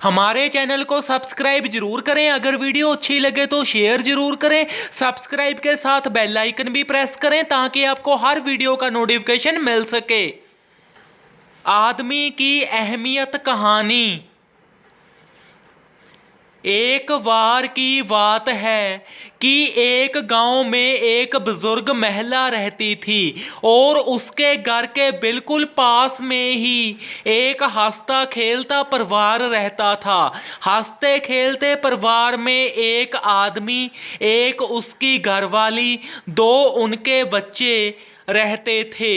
हमारे चैनल को सब्सक्राइब जरूर करें। अगर वीडियो अच्छी लगे तो शेयर जरूर करें। सब्सक्राइब के साथ बेल आइकन भी प्रेस करें ताकि आपको हर वीडियो का नोटिफिकेशन मिल सके। आदमी की अहमियत कहानी। एक बार की बात है कि एक गांव में एक बुजुर्ग महिला रहती थी और उसके घर के बिल्कुल पास में ही एक हंसता खेलता परिवार रहता था। हंसते खेलते परिवार में एक आदमी, एक उसकी घरवाली, दो उनके बच्चे रहते थे।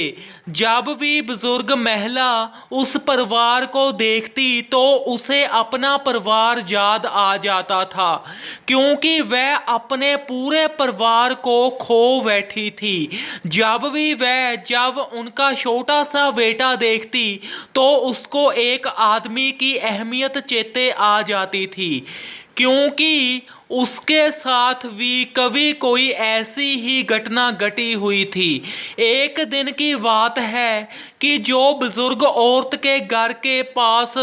जब भी बुजुर्ग महिला उस परिवार को देखती तो उसे अपना परिवार याद आ जाता था, क्योंकि वह अपने पूरे परिवार को खो बैठी थी। जब उनका छोटा सा बेटा देखती तो उसको एक आदमी की अहमियत चेते आ जाती थी, क्योंकि उसके साथ भी कभी कोई ऐसी ही घटना घटी हुई थी। एक दिन की बात है कि जो बुजुर्ग औरत के घर के पास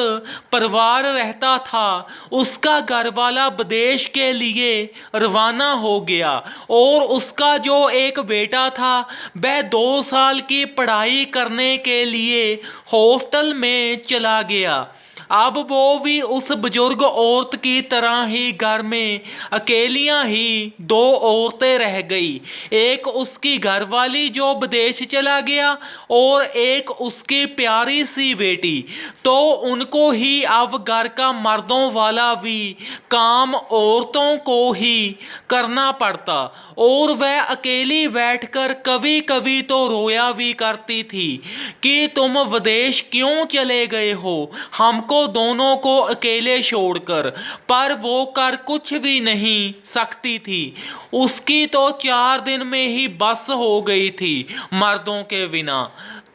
परिवार रहता था, उसका घरवाला विदेश के लिए रवाना हो गया और उसका जो एक बेटा था वह 2 साल की पढ़ाई करने के लिए हॉस्टल में चला गया। अब वो भी उस बुजुर्ग औरत की तरह ही घर में अकेलियां ही दो औरतें रह गई। एक उसकी घरवाली जो विदेश चला गया और एक उसकी प्यारी सी बेटी। तो उनको ही अब घर का मर्दों वाला भी काम औरतों को ही करना पड़ता और वह अकेली बैठकर कभी कभी तो रोया भी करती थी कि तुम विदेश क्यों चले गए हो, हमको दोनों को अकेले छोड़कर। पर वो कर कुछ भी नहीं सकती थी। उसकी तो 4 दिन में ही बस हो गई थी मर्दों के बिना।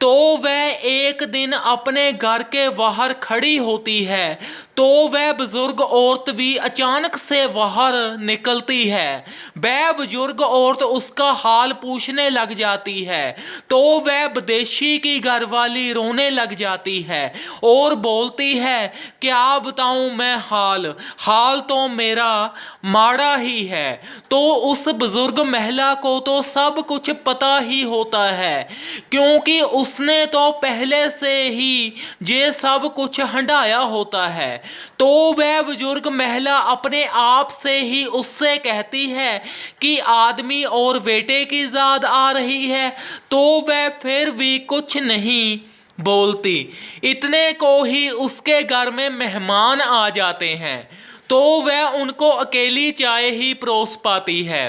तो वह एक दिन अपने घर के बाहर खड़ी होती है तो वह बुजुर्ग औरत भी अचानक से बाहर निकलती है। वह बुजुर्ग औरत उसका हाल पूछने लग जाती है तो वह विदेशी की घरवाली रोने लग जाती है और बोलती है, क्या बताऊं मैं हाल तो मेरा माड़ा ही है। तो उस बुजुर्ग महिला को तो सब कुछ पता ही होता है, क्योंकि उसने तो पहले से ही ये सब कुछ हंढाया होता है। तो वह बुजुर्ग महिला अपने आप से ही उससे कहती है कि आदमी और बेटे की याद आ रही है। तो वह फिर भी कुछ नहीं बोलती। इतने को ही उसके घर में मेहमान आ जाते हैं तो वह उनको अकेली चाय ही परोस पाती है,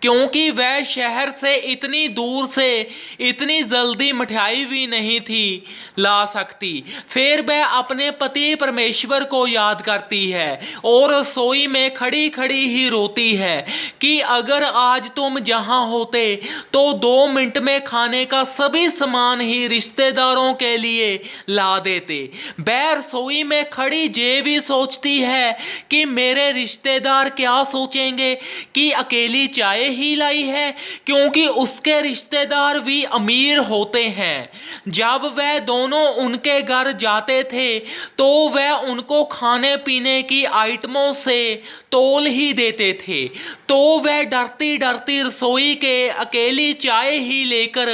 क्योंकि वह शहर से इतनी दूर से इतनी जल्दी मिठाई भी नहीं थी ला सकती। फिर वह अपने पति परमेश्वर को याद करती है और रसोई में खड़ी खड़ी ही रोती है कि अगर आज तुम जहां होते तो 2 मिनट में खाने का सभी सामान ही रिश्तेदारों के लिए ला देते। वह रसोई में खड़ी ये भी सोचती है कि मेरे रिश्तेदार क्या सोचेंगे कि अकेली चाय ही लाई है, क्योंकि उसके रिश्तेदार भी अमीर होते हैं। जब वह दोनों उनके घर जाते थे तो वह उनको खाने पीने की आइटमों से तोल ही देते थे। तो वह डरती डरती रसोई के अकेली चाय ही लेकर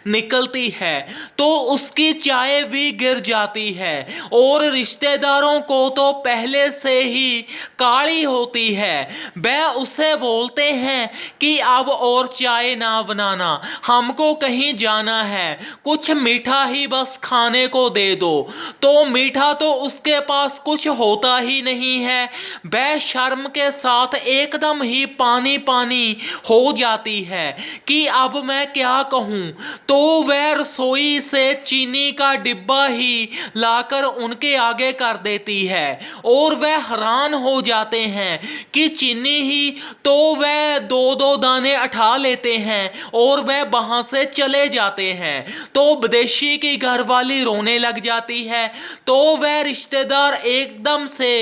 निकलती है तो उसकी चाय भी गिर जाती है और रिश्तेदारों को तो पहले से ही काली होती है। वह उसे बोलते हैं कि अब और चाय ना बनाना, हमको कहीं जाना है, कुछ मीठा ही बस खाने को दे दो। तो मीठा तो उसके पास कुछ होता ही नहीं है। वह शर्म के साथ एकदम ही पानी पानी हो जाती है कि अब मैं क्या कहूं। तो वह रसोई से चीनी का डिब्बा ही लाकर उनके आगे कर देती है और वह हैरान हो जाते हैं कि चीनी ही। तो वह दो दो दाने उठा लेते हैं और वह वहां से चले जाते हैं। तो विदेशी की घरवाली रोने लग जाती है। तो वह रिश्तेदार एकदम से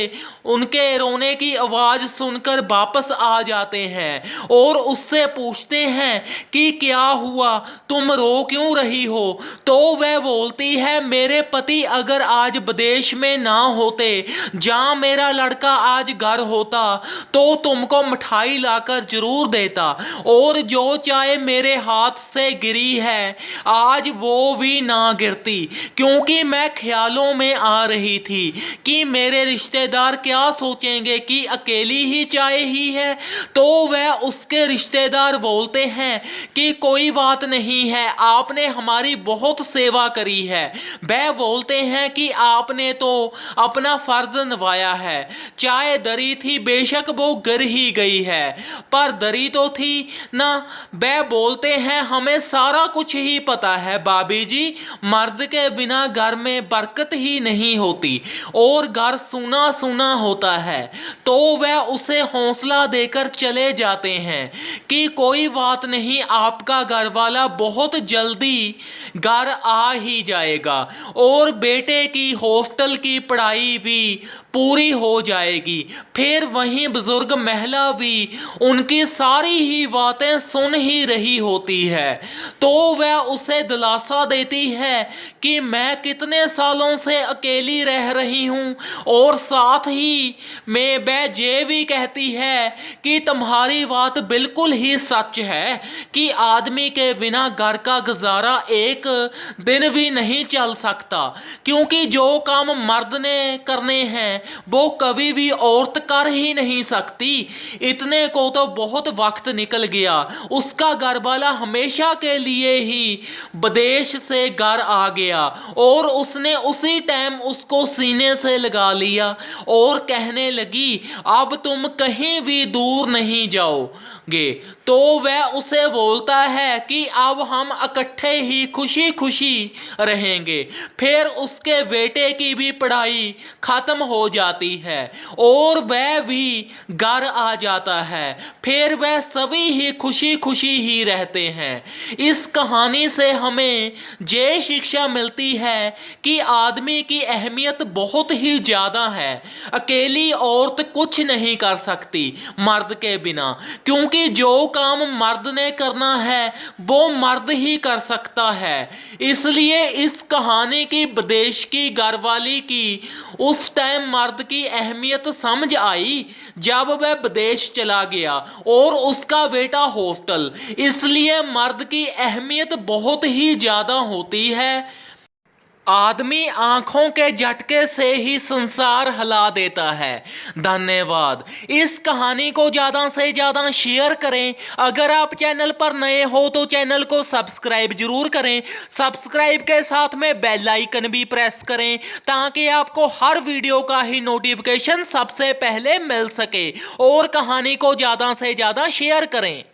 उनके रोने की आवाज सुनकर वापस आ जाते हैं और उससे पूछते हैं कि क्या हुआ, तुम रो क्यों रही हो। तो वह बोलती है, मेरे पति अगर आज विदेश में ना होते, जहां मेरा लड़का आज घर होता, तो तुमको मिठाई लाकर जरूर देता, और जो चाय मेरे हाथ से गिरी है आज वो भी ना गिरती, क्योंकि मैं ख्यालों में आ रही थी कि मेरे रिश्तेदार क्या सोचेंगे कि अकेली ही चाय ही है। तो वह उसके रिश्तेदार बोलते हैं कि कोई बात नहीं है, आपने हमारी बहुत सेवा करी है। वह बोलते हैं कि आपने तो अपना फर्ज निभाया है। चाय दरी थी, बेशक वो गिर ही गई है, पर दरी तो थी ना। वह बोलते हैं, हमें सारा कुछ ही पता है भाभी जी, मर्द के बिना घर में बरकत ही नहीं होती और घर सूना सूना होता है। तो वह उसे हौसला देकर चले जाते हैं कि कोई बात नहीं, आपका घर वाला बहुत जल्दी घर आ ही जाएगा और बेटे की हॉस्टल की पढ़ाई भी पूरी हो जाएगी। फिर वहीं बुजुर्ग महिला भी उनकी सारी ही बातें सुन ही रही होती है। तो वह उसे दिलासा देती है कि मैं कितने सालों से अकेली रह रही हूं, और साथ ही में वह ये भी कहती है कि तुम्हारी बात बिल्कुल ही सच है कि आदमी के बिना घर का गुजारा एक दिन भी नहीं चल सकता, क्योंकि जो काम मर्द ने करने हैं वो कभी भी औरत कर ही नहीं सकती। इतने को तो बहुत वक्त निकल गया, उसका घरवाला हमेशा के लिए ही विदेश से घर आ गया और उसने उसी टाइम उसको सीने से लगा लिया और कहने लगी, अब तुम कहीं भी दूर नहीं जाओगे। तो वह उसे बोलता है कि अब हम इकट्ठे ही खुशी खुशी रहेंगे। फिर उसके बेटे की भी पढ़ाई खत्म हो जाती है और वह भी घर आ जाता है। फिर वह सभी ही खुशी खुशी ही रहते हैं। इस कहानी से हमें ये शिक्षा मिलती है कि आदमी की अहमियत बहुत ही ज्यादा है। अकेली औरत कुछ नहीं कर सकती मर्द के बिना, क्योंकि जो काम मर्द ने करना है वो मर्द ही कर सकता है। इसलिए इस कहानी की विदेश की घरवाली की उस टाइम मर्द की अहमियत समझ आई जब वह विदेश चला गया और उसका बेटा हॉस्टल। इसलिए मर्द की अहमियत बहुत ही ज्यादा होती है। आदमी आंखों के झटके से ही संसार हिला देता है। धन्यवाद। इस कहानी को ज्यादा से ज्यादा शेयर करें। अगर आप चैनल पर नए हो तो चैनल को सब्सक्राइब जरूर करें। सब्सक्राइब के साथ में बेल आइकन भी प्रेस करें ताकि आपको हर वीडियो का ही नोटिफिकेशन सबसे पहले मिल सके, और कहानी को ज्यादा से ज्यादा शेयर करें।